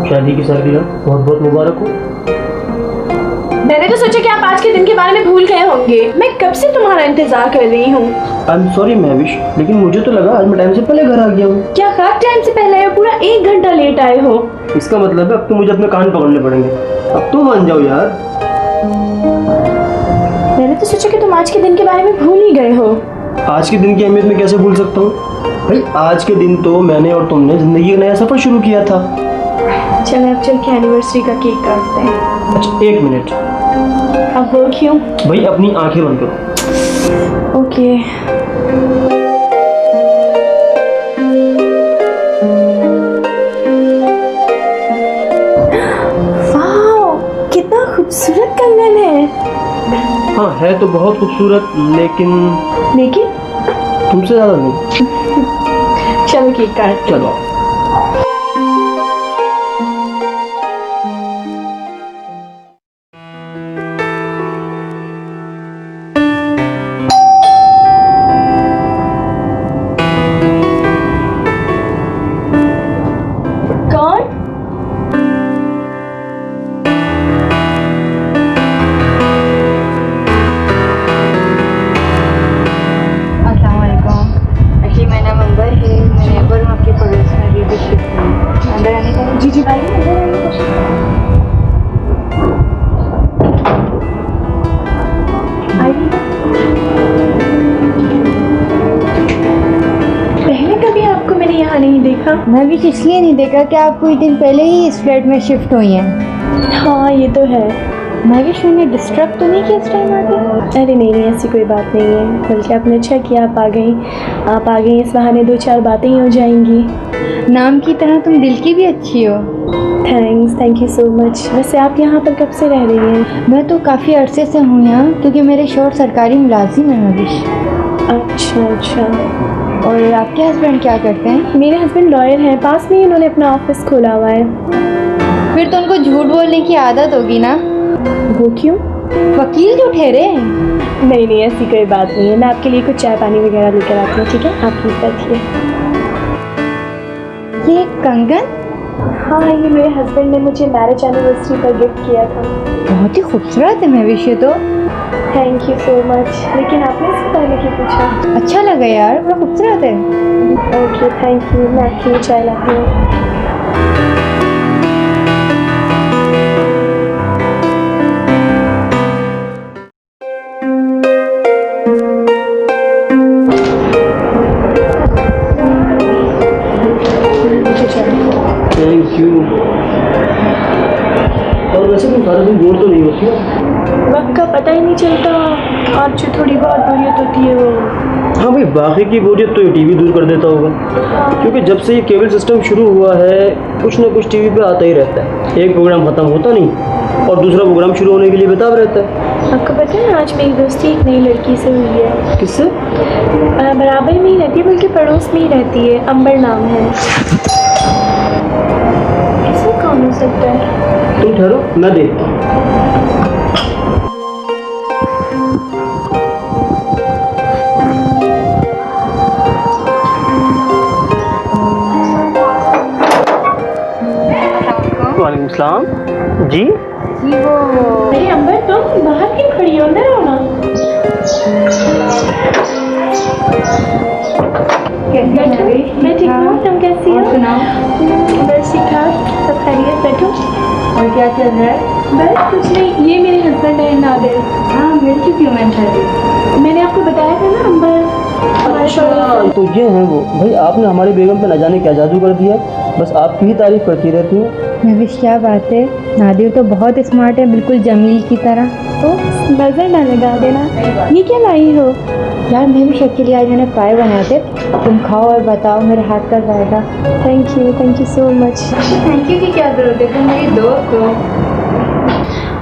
शादी की सालगिरह बहुत बहुत मुबारक हो। मैंने तो सोचा कि आप आज के दिन के बारे में भूल गए होंगे। मैं कब से तुम्हारा इंतजार कर रही हूँ। आई एम सॉरी महविश, लेकिन मुझे तो लगा आज मैं टाइम से पहले घर आ गया हूँ। क्या खास टाइम से पहले आए हो? पूरा 1 घंटा लेट आए हो। इसका मतलब है अब तो मुझे अपने कान पकड़ने पड़ेंगे। अब तो मान जाओ यार। मैंने तो सोचा कि तुम आज के दिन के बारे में भूल ही गए हो। आज के दिन की अहमियत मैं कैसे भूल सकता हूँ भाई। आज के दिन तो मैंने और तुमने जिंदगी का नया सफर शुरू किया था। चलो अब चल के एनिवर्सरी का केक काटते हैं। अच्छा 1 मिनट। अब वो क्यों? भाई अपनी आंखें बंद करो। ओके। वाह, कितना खूबसूरत कंगन है। हाँ है तो बहुत खूबसूरत, लेकिन तुमसे ज्यादा नहीं। चलो केक काट। चलो। कौन? एक्चुअली मेरा नाम अंबर है। मैं नेबर हूँ आपके पड़ोस में, अभी भी शिफ्ट हूँ। अंदर आने का? जी भाई अंदर आइए। पहले कभी आपको मैंने यहाँ नहीं देखा। मैं भी इसलिए नहीं देखा कि आप कुछ दिन पहले ही इस फ्लैट में शिफ्ट हुई हैं। हाँ ये तो है। मैं भी मैंने डिस्टर्ब तो नहीं किया इस टाइम आके? अरे नहीं ऐसी कोई बात नहीं है, बल्कि आपने अच्छा किया आप आ गई। आप आ गई, इस बहाने 2-4 बातें ही हो जाएंगी। नाम की तरह तुम दिल की भी अच्छी हो। Thank you so much. वैसे आप यहाँ पर कब से रह रही हैं? मैं तो काफ़ी अरसे से हूँ यहाँ, क्योंकि मेरे शोहर सरकारी मुलाजिम है मविश। अच्छा। और आपके हस्बैंड क्या करते हैं? मेरे हस्बैंड लॉयर हैं, पास में ही उन्होंने अपना ऑफिस खोला हुआ है। फिर तो उनको झूठ बोलने की आदत होगी ना? वो क्यों? वकील जो ठहरे? नहीं ऐसी कोई बात नहीं है। मैं आपके लिए कुछ चाय पानी वगैरह लेकर आती हूँ, ठीक है? आप प्लीज बैठिए। ये कंगन? हाँ ये मेरे हस्बैंड ने मुझे मैरिज एनिवर्सरी पर गिफ्ट किया था। बहुत ही खूबसूरत है महविश ये तो। Thank you so much. लेकिन आपने इसके पहले क्यों पूछा? अच्छा लगा यार, बड़ा खूबसूरत है। Okay thank you. मैं आपके लिए चाय लाती हूँ। Thank you. और वैसे तुम सारा दिन बोर तो नहीं होती हो? वक्त का पता ही नहीं चलता। आज जो थोड़ी बहुत बोरियत होती है वो। हाँ भाई, बाकी की बोरियत तो ये टीवी दूर कर देता होगा, क्योंकि जब से ये केबल सिस्टम शुरू हुआ है कुछ ना कुछ टीवी पे आता ही रहता है। एक प्रोग्राम खत्म होता नहीं और दूसरा प्रोग्राम शुरू होने के लिए बेताब रहता है। आपको पता है आज मेरी दोस्ती एक नई लड़की से हुई है। किससे? बराबर में ही रहती है, बल्कि पड़ोस में ही रहती है। अंबर नाम है। ऐसा कौन हो सकता है? तुम ठहरो, मैं देखता हूँ। वालेकुम सलाम। जी वो अरे अंबर तुम बाहर क्यों खड़ी हो? अंदर आओ ना। मैं ठीक हूँ, तुम कैसी हो? बस ठीक ठाक, सब खैरियत। बैठो। और क्या चल रहा है? बस कुछ नहीं। ये मेरे हस्बैंड है नादिर। हाँ मिल चुकी हूँ मैं। मैंने आपको बताया था ना अंबर हमारे पड़ोस। तो ये है वो। भाई आपने हमारी बेगम पे न जाने क्या जादू कर दिया, बस आपकी ही तारीफ करती रहती हूँ। महविश क्या बात है, नादिर तो बहुत स्मार्ट है, बिल्कुल जमील की तरह। तो नजर ना लगा देना। ये क्या लाई हो? यार महविश एक्चुअली आज मैंने पाए बनाए थे, तुम खाओ और बताओ मेरे हाथ का जाएगा। Thank you so much. Thank you की क्या जरूरत है, तुम मेरी दोस्त हो।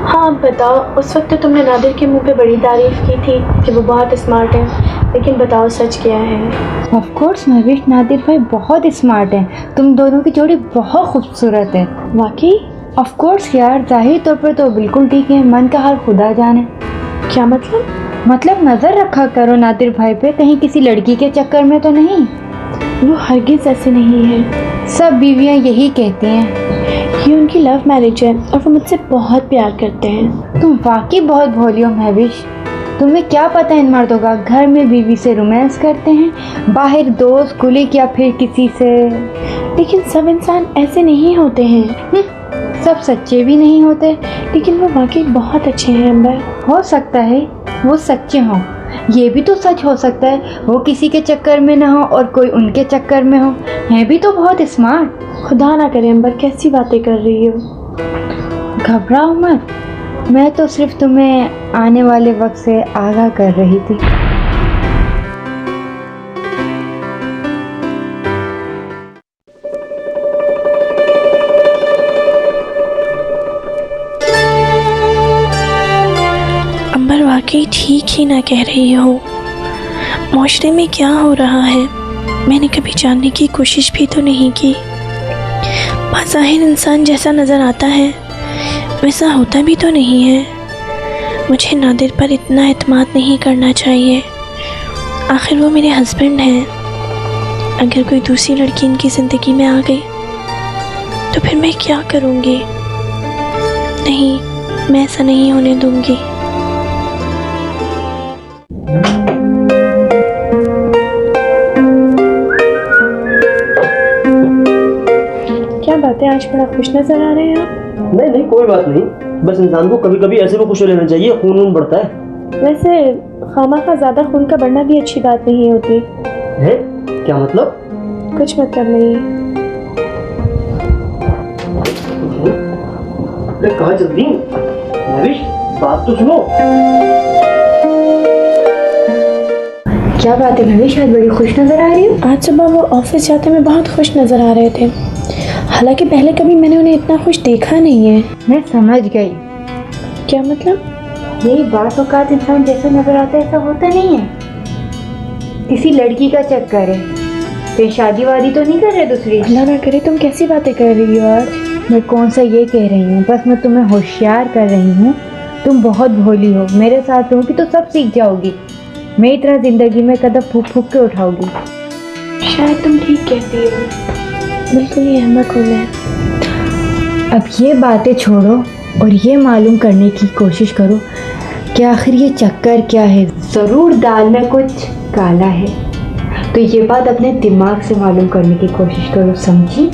हाँ आप बताओ, उस वक्त तो तुमने नादिर के मुंह पे बड़ी तारीफ की थी कि वो बहुत स्मार्ट है, लेकिन बताओ सच क्या है? ऑफ कोर्स महविश, नादिर भाई बहुत स्मार्ट हैं, तुम दोनों की जोड़ी बहुत खूबसूरत है। वाकई? ऑफ कोर्स यार, जाहिर तौर पर तो बिल्कुल ठीक है, मन का हाल खुदा जाने। क्या मतलब? मतलब नजर रखा करो नादिर भाई पे, कहीं किसी लड़की के चक्कर में तो नहीं। वो हरगिज ऐसे नहीं है। सब बीवियां यही कहती हैं। ये उनकी लव मैरिज है और वो मुझसे बहुत प्यार करते हैं। तुम वाकई बहुत भोली हो महविश। तुम्हें क्या पता इन मर्दों का घर में बीवी से रोमांस करते हैं, बाहर दोस्त कुलीग या फिर किसी से। लेकिन सब इंसान ऐसे नहीं होते हैं। सब सच्चे भी नहीं होते। लेकिन वो वाकई बहुत अच्छे हैं अंबर। हो सकता है वो सच्चे हों, ये भी तो सच हो सकता है वो किसी के चक्कर में ना हो और कोई उनके चक्कर में हो। हैं भी तो बहुत स्मार्ट। खुदा ना करे अंबर, कैसी बातें कर रही हो। घबराओ मत, मैं तो सिर्फ तुम्हें आने वाले वक्त से आगाह कर रही थी। अंबर वाकई ठीक ही ना कह रही हो। माशरे में क्या हो रहा है मैंने कभी जानने की कोशिश भी तो नहीं की। बाज़ाहिर इंसान जैसा नज़र आता है वैसा होता भी तो नहीं है। मुझे नादिर पर इतना एतमाद नहीं करना चाहिए। आखिर वो मेरे हस्बैंड हैं। अगर कोई दूसरी लड़की इनकी ज़िंदगी में आ गई तो फिर मैं क्या करूँगी। नहीं, मैं ऐसा नहीं होने दूँगी। क्या बातें, आज बड़ा खुश नज़र आ रहे हैं आप। नहीं नहीं, कोई बात नहीं। बस इंसान को कभी कभी ऐसे भी खुश रहना चाहिए, खून वून बढ़ता है। वैसे खामखा ज़्यादा खून का बढ़ना भी अच्छी बात नहीं होती है। क्या मतलब? कुछ मतलब नहीं। अरे कहाँ चल दी महविश, बात तो सुनो। क्या बात है महविश, आज बड़ी खुश नजर आ रही हो। आज सुबह वो ऑफिस जाते में बहुत खुश नज़र आ रहे थे। हालांकि पहले कभी मैंने उन्हें इतना खुश देखा नहीं है। मैं समझ गई। क्या मतलब? यही बात औकात इंसान जैसा नजर आता है ऐसा होता नहीं है। किसी लड़की का चक्कर है, फिर शादी वादी तो नहीं कर रहे दूसरी। अल्लाह ना करे, तुम कैसी बातें कर रही हो आज। मैं कौन सा ये कह रही हूँ, बस मैं तुम्हें होशियार कर रही हूँ। तुम बहुत भोली हो, मेरे साथ रहूँगी तो सब सीख जाओगी। मेरी तरह जिंदगी में कदम फूक फूक के उठाओगी। शायद तुम ठीक कहती हो, बिल्कुल ही अहमक हूँ मैं। अब ये बातें छोड़ो और ये मालूम करने की कोशिश करो कि आखिर ये चक्कर क्या है। ज़रूर दाल में कुछ काला है, तो ये बात अपने दिमाग से मालूम करने की कोशिश करो, समझी।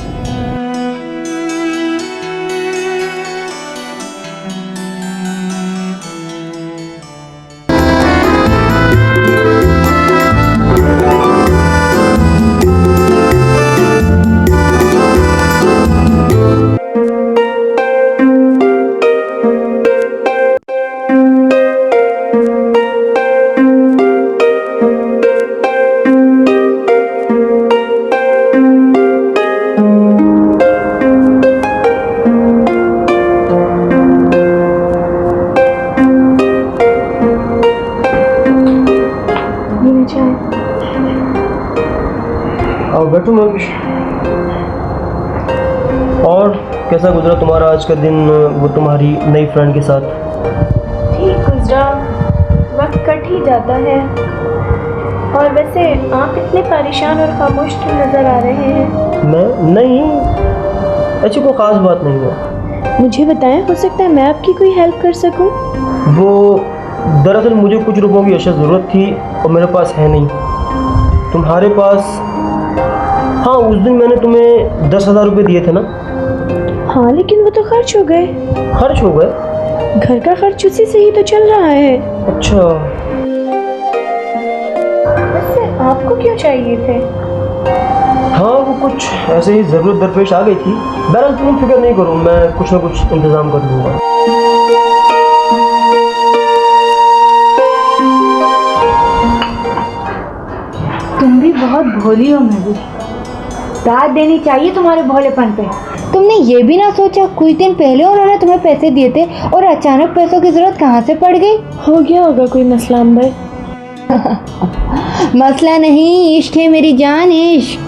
आओ बैठो महविश। और कैसा गुजरा तुम्हारा आज का दिन वो तुम्हारी नई फ्रेंड के साथ? ठीक गुजरा, वक्त कट ही जाता है। और वैसे आप इतने परेशान और खामोश क्यों नज़र आ रहे हैं? मैं नहीं, ऐसी कोई ख़ास बात नहीं है। मुझे बताएं, हो सकता है मैं आपकी कोई हेल्प कर सकूं। वो दरअसल मुझे कुछ रुपयों की अशद ज़रूरत थी और मेरे पास है नहीं। तुम्हारे पास? हाँ, उस दिन मैंने तुम्हें 10,000 रुपये दिए थे ना। हाँ, लेकिन वो तो खर्च हो गए। खर्च हो गए? घर का खर्च उसी से ही तो चल रहा है। अच्छा, वैसे आपको क्यों चाहिए थे? हाँ वो कुछ ऐसे ही ज़रूरत दरपेश आ गई थी। बहरहाल तुम फिक्र नहीं करो, मैं कुछ ना कुछ इंतज़ाम कर लूँगा। तुम भी बहुत भोली हो महबूब, दाद देनी चाहिए तुम्हारे भोलेपन पे। तुमने ये भी ना सोचा कुछ दिन पहले उन्होंने तुम्हें पैसे दिए थे और अचानक पैसों की जरूरत कहाँ से पड़ गई। हो गया होगा कोई मसला अंबर। मसला नहीं, इश्क है मेरी जान, इश्क।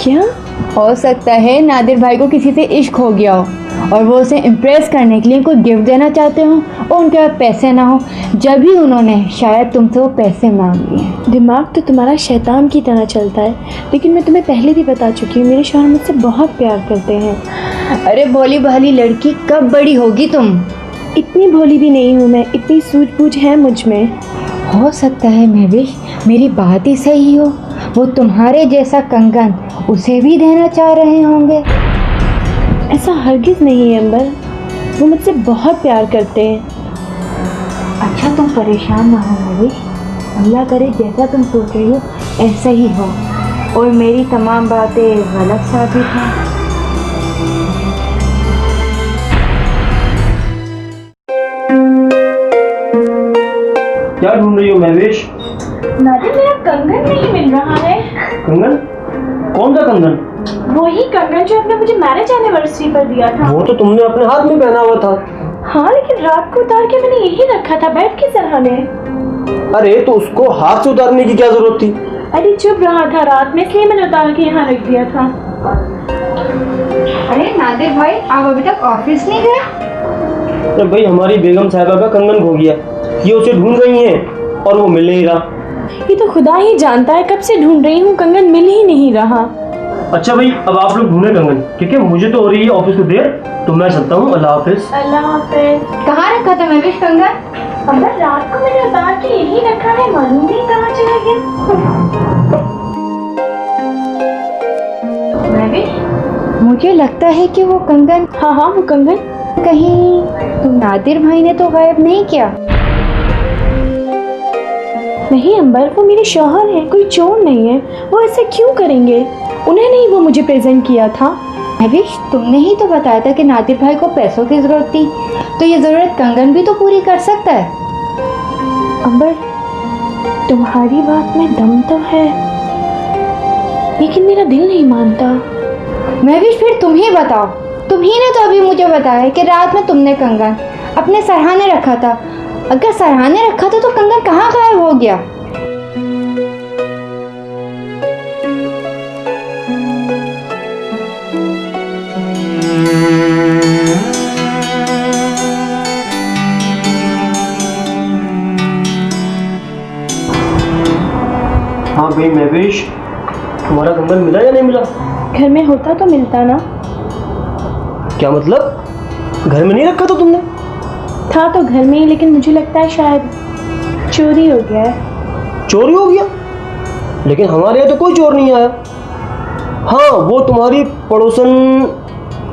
क्या? हो सकता है नादिर भाई को किसी से इश्क हो गया हो, और वो उसे इम्प्रेस करने के लिए कोई गिफ्ट देना चाहते हो और उनके पास पैसे ना हो, जब भी उन्होंने शायद तुमसे वो पैसे मांग लिए। दिमाग तो तुम्हारा शैतान की तरह चलता है, लेकिन मैं तुम्हें पहले भी बता चुकी हूँ मेरे शौहर मुझसे बहुत प्यार करते हैं। अरे भोली भाली लड़की, कब बड़ी होगी तुम? इतनी भोली भी नहीं हूँ मैं, इतनी सूझबूझ है मुझ में। हो सकता है महविश मेरी बात ही सही हो, वो तुम्हारे जैसा कंगन उसे भी देना चाह रहे होंगे। ऐसा हरगिज़ नहीं है अंबर, वो मुझसे बहुत प्यार करते हैं। अच्छा तुम परेशान ना हो महविश, अल्लाह करे जैसा तुम सोच रही हो ऐसा ही हो और मेरी तमाम बातें गलत साबित हैं। क्या ढूंढ रही हो महवेश? नादिर, मेरा कंगन नहीं मिल रहा है। कंगन? कौन सा कंगन? वही कंगन जो आपने मुझे मैरिज एनिवर्सरी पर दिया था। वो तो तुमने अपने हाथ में पहना हुआ था। हाँ, लेकिन रात को उतार के मैंने यही रखा था बेड के सरहाने। अरे तो उसको हाथ से उतारने की क्या जरूरत थी? अरे चुप रहा था रात में, इसलिए मैंने उतार के यहाँ रख दिया था। अरे नादिर भाई, आप अभी तक ऑफिस नहीं गए? अरे भाई, हमारी बेगम साहिबा का कंगन खो गया, ये उसे ढूंढ रही हैं और वो मिल नहीं रहा। ये तो खुदा ही जानता है, कब से ढूंढ रही हूँ, कंगन मिल ही नहीं रहा। अच्छा भाई, अब आप लोग ढूंढे कंगन, ठीक है? मुझे तो हो रही है ऑफिस को देर, तो मैं चलता हूँ। अल्लाह हाफिज। अल्लाह हाफिज। कहाँ रखा था महविश कंगन? अंबर, रात को मैंने उतार के यही रखा है, मालूम नहीं कहाँ चला गया। महविश, मुझे लगता है कि वो कंगन हाँ, वो कंगन कहीं तुम नादिर भाई ने तो गायब नहीं किया? नहीं अंबर, वो मेरे शौहर हैं, कोई चोर नहीं है। वो ऐसे क्यों करेंगे? उन्हें नहीं वो मुझे प्रेजेंट किया था। महविश, तुमने ही तो बताया था कि नादिर भाई को पैसों की जरूरत थी, तो ये जरूरत कंगन भी तो पूरी कर सकता है। अंबर, तुम्हारी बात में दम तो है, लेकिन मेरा दिल नहीं मानता। महविश, फिर तुम ही बताओ, तुम ही ने तो अभी मुझे बताया कि रात में तुमने कंगन अपने सरहाने रखा था। अगर सरहाने रखा था तो कंगन कहाँ गायब हो गया? हाँ भाई महवेश, तुम्हारा कंगन मिला या नहीं मिला? घर में होता तो मिलता ना। क्या मतलब? घर में नहीं रखा था तुमने? था तो घर में ही, लेकिन मुझे लगता है शायद चोरी हो गया है। चोरी हो गया? लेकिन हमारे यहाँ तो कोई चोर नहीं आया। हाँ, वो तुम्हारी पड़ोसन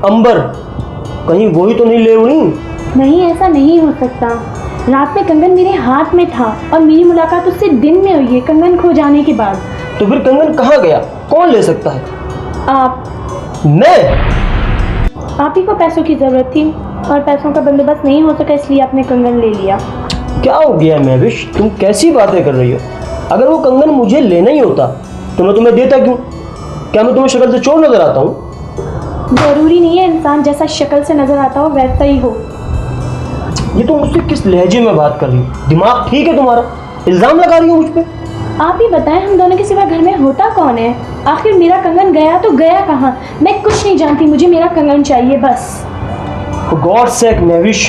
अंबर, कहीं वही तो नहीं ले उड़ी? नहीं, ऐसा नहीं हो सकता। रात में कंगन मेरे हाथ में था और मेरी मुलाकात उससे दिन में हुई है, कंगन खो जाने के बाद। तो फिर कंगन कहाँ गया? कौन ले सकता है? आप। मैं? आप ही को पैसों की जरूरत थी और पैसों का बंदोबस्त नहीं हो सका, इसलिए आपने कंगन ले लिया। क्या हो गया महविश, तुम कैसी बातें कर रही हो? अगर वो कंगन मुझे लेना ही होता तो मैं तुम्हें देता क्यों? क्या मैं तुम्हें शक्ल से चोर नजर आता हूँ? जरूरी नहीं है इंसान जैसा शक्ल से नजर आता हो वैसा ही हो। ये तुम मुझसे किस लहजे में बात कर रही हो? दिमाग ठीक है तुम्हारा? इल्जाम लगा रही हो मुझ पे? आप ही बताएं, हम दोनों के सिवा घर में होता कौन है? आखिर मेरा कंगन गया तो गया कहाँ? मैं कुछ नहीं जानती, मुझे मेरा कंगन चाहिए बस। गॉड सेक महविश,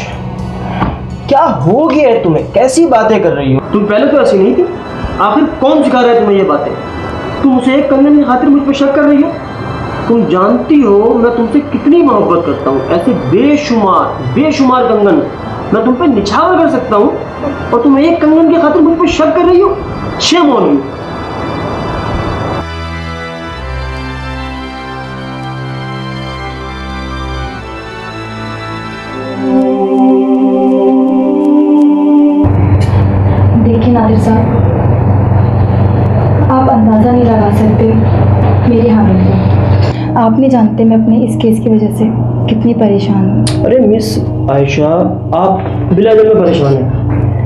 क्या हो गया है तुम्हें? कैसी बातें कर रही हो? तुम पहले तो ऐसी नहीं थी। आखिर कौन सिखा रहा है तुम्हें ये बातें? तुम उसे एक कंगन की खातिर मुझ पर शक कर रही हो? तुम जानती हो मैं तुमसे कितनी मोहब्बत करता हूँ। ऐसे बेशुमार कंगन मैं तुम पे निछावर कर सकता हूँ, और तुम एक कंगन की खातिर मुझ पर शक कर रही हो? Shame on you. देखिए नादिर साहब, आप अंदाज़ा नहीं लगा सकते मेरी हालत का। आप नहीं जानते मैं अपने इस केस की वजह से कितनी परेशान हूँ। अरे मिस आयशा, आप बिला वजह में परेशान हैं।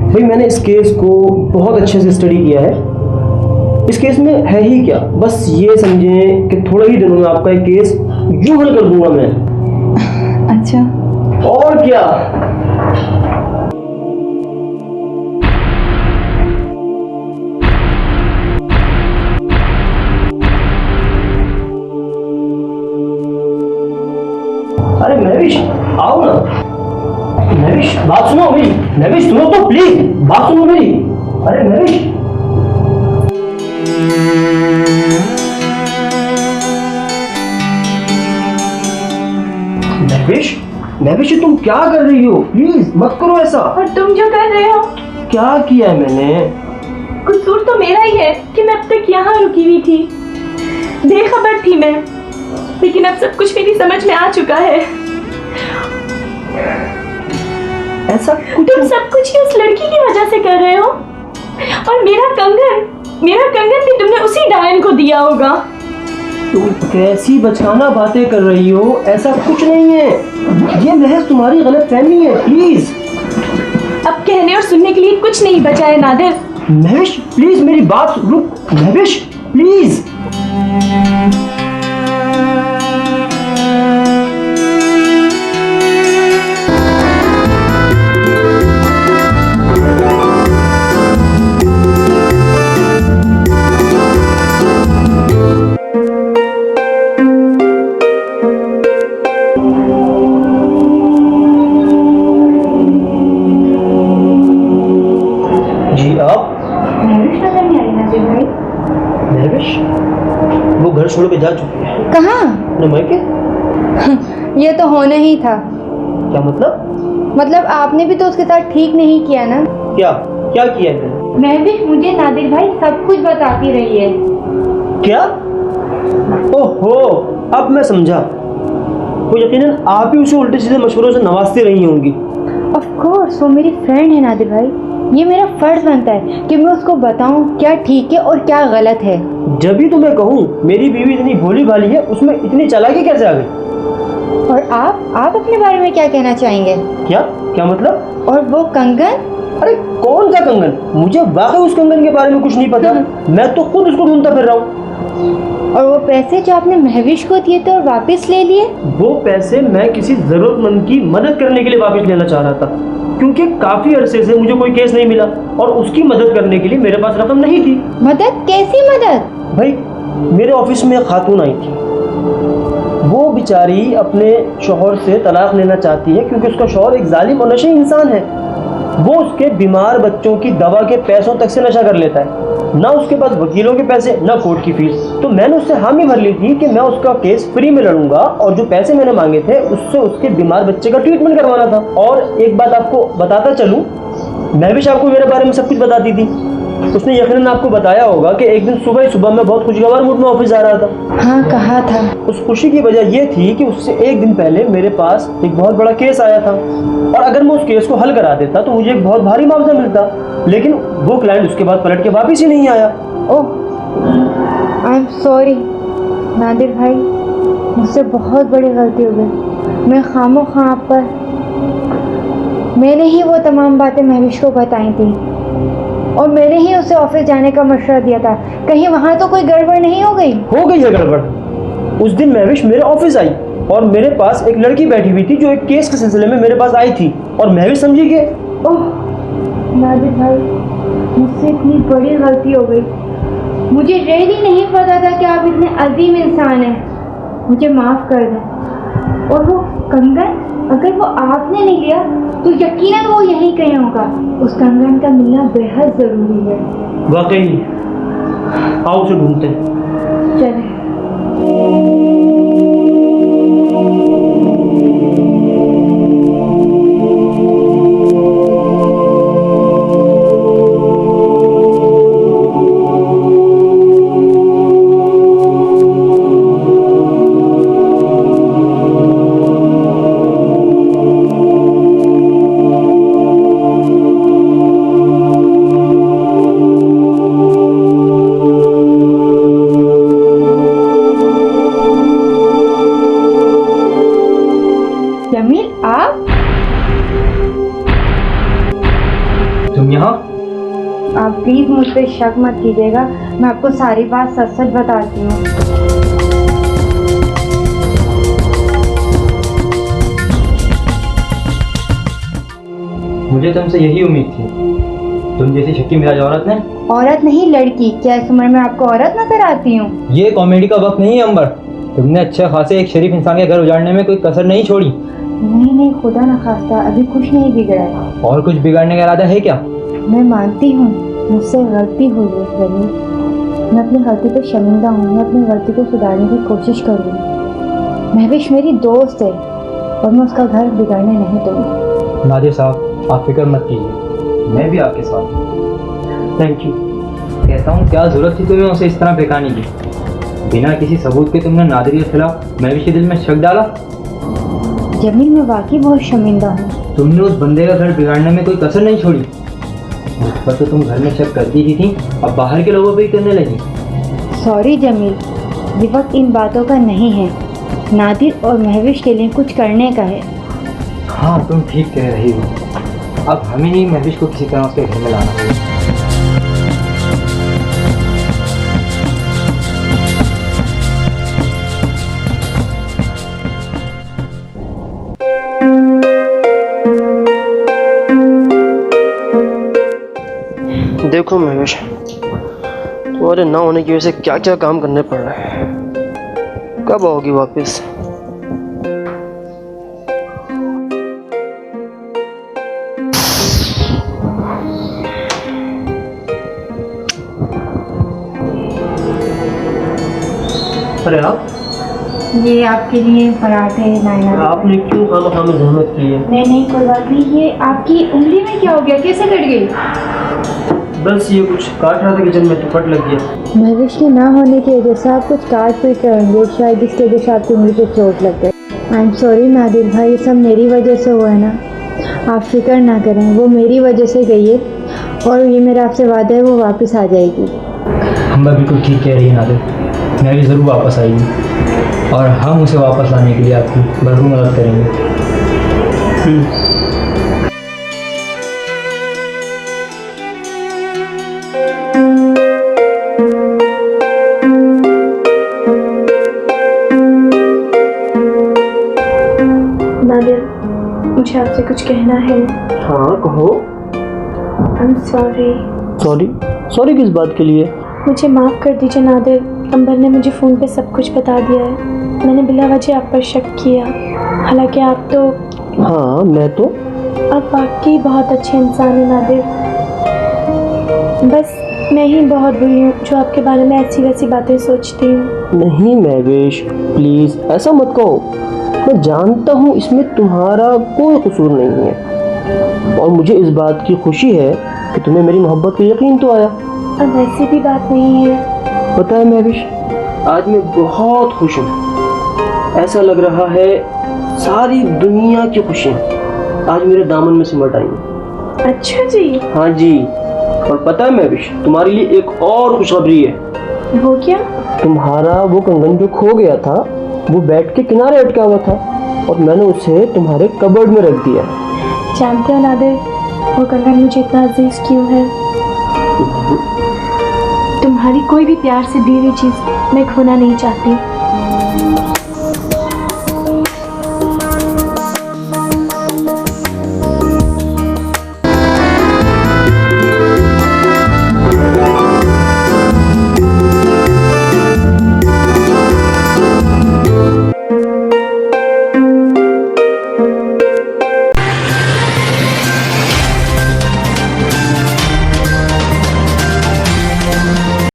भाई, मैंने इस केस को बहुत अच्छे से स्टडी किया है। इस केस में है ही क्या, बस ये समझें कि थोड़े ही दिनों में आपका ये केस यूं हल कर दूंगा मैं। अच्छा, और क्या? अरे महविश आओ ना। महविश बात सुनो मेरी। महविश सुनो तो प्लीज, बात सुनो मेरी। अरे महविश। महविश, महविश तुम क्या कर रही हो? प्लीज मत करो ऐसा। और तुम जो कर रहे हो? क्या किया है मैंने? कसूर तो मेरा ही है कि मैं अब तक यहाँ रुकी हुई थी, बेखबर थी मैं, लेकिन अब सब कुछ मेरी समझ में आ चुका है। ऐसा कुछ तुम सब कुछ ही उस लड़की की वजह से कर रहे हो, और मेरा कंगन भी तुमने उसी डायन को दिया होगा। तुम कैसी बचकाना बातें कर रही हो? ऐसा कुछ नहीं है, ये महज तुम्हारी गलतफहमी है। प्लीज। अब कहने और सुनने के लिए कुछ नहीं बचा है नादिर। महविश प्लीज मेरी बात रुक। महविश प्लीज। जी आप? महविश वो घर छोड़ के जा चुकी है। कहाँ? अपने मायके। ये तो होना ही था। क्या मतलब आपने भी तो उसके साथ ठीक नहीं किया ना। क्या क्या किया है मैंने? महविश मुझे नादिर भाई सब कुछ बताती रही है। क्या? ओहो अब मैं समझा। तो यकीनन आप ही उसे उल्टे सीधे मशवरों से नवाजती रही होंगी। ऑफ कोर्स वो मेरी फ्रेंड है नादिर भाई, ये मेरा फर्ज बनता है कि मैं उसको बताऊं क्या ठीक है और क्या गलत है। जब भी तुम्हें कहूँ मेरी बीवी इतनी भोली भाली है, उसमें इतनी चालाकी कैसे आ गई? और आप अपने बारे में क्या कहना चाहेंगे? क्या क्या मतलब? और वो कंगन? अरे कौन सा कंगन? मुझे वाकई उस कंगन के बारे में कुछ नहीं पता। मैं तो खुद उसको ढूंढता फिर रहा हूँ। और वो पैसे जो आपने महविश को दिए थे और वापस ले लिए? वो पैसे मैं किसी जरूरतमंद की मदद करने के लिए वापस लेना चाह रहा था, क्योंकि काफी अरसे से मुझे कोई केस नहीं मिला और उसकी मदद करने के लिए मेरे पास रकम नहीं थी। मदद? कैसी मदद? भाई मेरे ऑफिस में एक खातून आई थी, वो बेचारी अपने शौहर से तलाक लेना चाहती है क्योंकि उसका शौहर एक जालिम और नशे इंसान है। वो उसके बीमार बच्चों की दवा के पैसों तक से नशा कर लेता है, ना उसके पास वकीलों के पैसे ना कोर्ट की फीस। तो मैंने उससे हामी भर ली थी कि मैं उसका केस फ्री में लड़ूंगा और जो पैसे मैंने मांगे थे उससे उसके बीमार बच्चे का ट्रीटमेंट करवाना था। और एक बात आपको बताता चलूं, महविश आपको मेरे बारे में सब कुछ बताती थी। उसने यकीनन आपको बताया होगा कि एक दिन सुबह मैं बहुत खुशगवार मूड में ऑफिस जा रहा था। हाँ कहा था। उस खुशी की वजह यह थी कि उससे एक दिन पहले मेरे पास एक बहुत बड़ा केस आया था और अगर मैं उस केस को हल करा देता तो मुझे एक बहुत भारी मुआवजा मिलता, लेकिन वो क्लाइंट उसके बाद पलट के वापस ही नहीं आया। ओह आई एम सॉरी नादिर भाई, मुझसे बहुत बड़ी गलती हो गई। मैं खामोखा आप पर, मैंने ही वो तमाम बातें महविश को बताई थी और मैंने ही उसे ऑफिस जाने का मशवरा दिया था। कहीं वहाँ तो कोई गड़बड़ नहीं हो गई? हो गई है गड़बड़। उस दिन महविश मेरे ऑफिस आई और मेरे पास एक लड़की बैठी हुई थी जो एक केस के सिलसिले में मेरे पास आई थी और महविश समझी कि ओह नादिर भाई, मुझसे इतनी बड़ी गलती हो गई। मुझे रियली नहीं पता था कि आप इतने अजीम इंसान हैं। मुझे माफ़ कर दें। और वो कंगन, अगर वो आपने नहीं लिया तो यकीनन वो यहीं कहीं होगा। उस कंगन का मिलना बेहद ज़रूरी है। वाकई, आओ उसे ढूंढते हैं। चले। जमील आप? तुम यहाँ? आप प्लीज़ मुझ पर शक मत कीजिएगा, मैं आपको सारी बात सच सच बताती हूँ। मुझे तुमसे यही उम्मीद थी। तुम जैसी शक्की मिजाज औरत ने। औरत नहीं लड़की, क्या इस उम्र में आपको औरत नजर आती हूँ? ये कॉमेडी का वक्त नहीं है अंबर, तुमने अच्छे खासे एक शरीफ इंसान के घर उजाड़ने में कोई कसर नहीं छोड़ी। नहीं, खुदा न खास्ता, अभी कुछ नहीं बिगड़ा है। और कुछ बिगाड़ने का इरादा है क्या? मैं मानती हूँ मुझसे गलती हुई है जमील। मैं अपनी गलती पर शर्मिंदा हूँ। मैं अपनी गलती को सुधारने की कोशिश करूँगी। महविश मेरी दोस्त है और मैं उसका घर बिगाड़ने नहीं दूँगी। नादिर साहब, आप फिक्र मत कीजिए, मैं भी आपके साथ हूँ। Thank you. कहता हूँ, क्या ज़रूरत थी तुम्हें उसे इस तरह बेकाने की? बिना किसी सबूत के तुमने नादिर के खिलाफ महविश के दिल में शक डाला। जमील, मैं वाकई बहुत शर्मिंदा हूँ। तुमने उस बंदे का घर बिगाड़ने में कोई कसर नहीं छोड़ी। मुझ पर तो तुम घर में शक करती ही थी, अब बाहर के लोगों पर ही करने लगी। सॉरी जमील, ये वक्त इन बातों का नहीं है। नादिर और महविश के लिए कुछ करने का है। हाँ, तुम ठीक कह रही हो। अब हमें ही महविश को किसी तरह उसके घर में लाना है। देखो महवेश, तुम्हारे ना होने की वजह से क्या क्या काम करने पड़ रहे हैं। कब आओगी वापस? अरे आप, ये आपके लिए पराठे नायना। आपने क्यों खाना में जहमत की है? नहीं, कोई बात नहीं। ये आपकी उंगली में क्या हो गया? कैसे कट गई? बस ये कुछ काट रहा था किचन में तो कट लग गया। महविश के ना होने की वजह से आप कुछ काट पीट रहे होंगे, शायद इसकी वजह से आपकी उंगली पे चोट लग गई। आई एम सॉरी नादिर भाई, ये सब मेरी वजह से हुआ है ना। आप फिक्र ना करें, वो मेरी वजह से गई है और ये मेरा आपसे वादा है वो वापस आ जाएगी। हम बिल्कुल ठीक कह रही है नादिर, मैं भी ज़रूर वापस आएगी और हम उसे वापस लाने के लिए आपकी भरपूर मदद करेंगे। नादिर, मुझे आपसे कुछ कहना है। हाँ कहो। I am sorry. सॉरी किस बात के लिए? मुझे माफ़ कर दीजिए नादिर, अंबर ने मुझे फ़ोन पे सब कुछ बता दिया है। मैंने बिला वजह आप पर शक किया, हालांकि आप तो हाँ मैं तो आप वाकई बहुत अच्छे इंसान हैं नादिर। बस मैं ही बहुत बुरी हूँ जो आपके बारे में ऐसी वैसी बातें सोचती हूँ। नहीं महवेश, प्लीज़ ऐसा मत कहो। मैं जानता हूँ इसमें तुम्हारा कोई कसूर नहीं है और मुझे इस बात की खुशी है कि तुम्हें मेरी मोहब्बत का यकीन तो आया। अब ऐसी भी बात नहीं है। पता है महविश, आज मैं बहुत खुश हूँ। ऐसा लग रहा है सारी दुनिया की खुशियाँ आज मेरे दामन में सिमट आई हैं। अच्छा जी। हाँ जी, और पता है महविश, तुम्हारे लिए एक और खुशखबरी है। वो क्या? तुम्हारा वो कंगन जो खो गया था वो बेड के किनारे अटका हुआ था और मैंने उसे तुम्हारे कबर्ड में रख दिया। जानते हो नादिर, वो कंगन मुझे इतना अजीज क्यों है? तुम्हारी कोई भी प्यार से दी हुई चीज़ मैं खोना नहीं चाहती।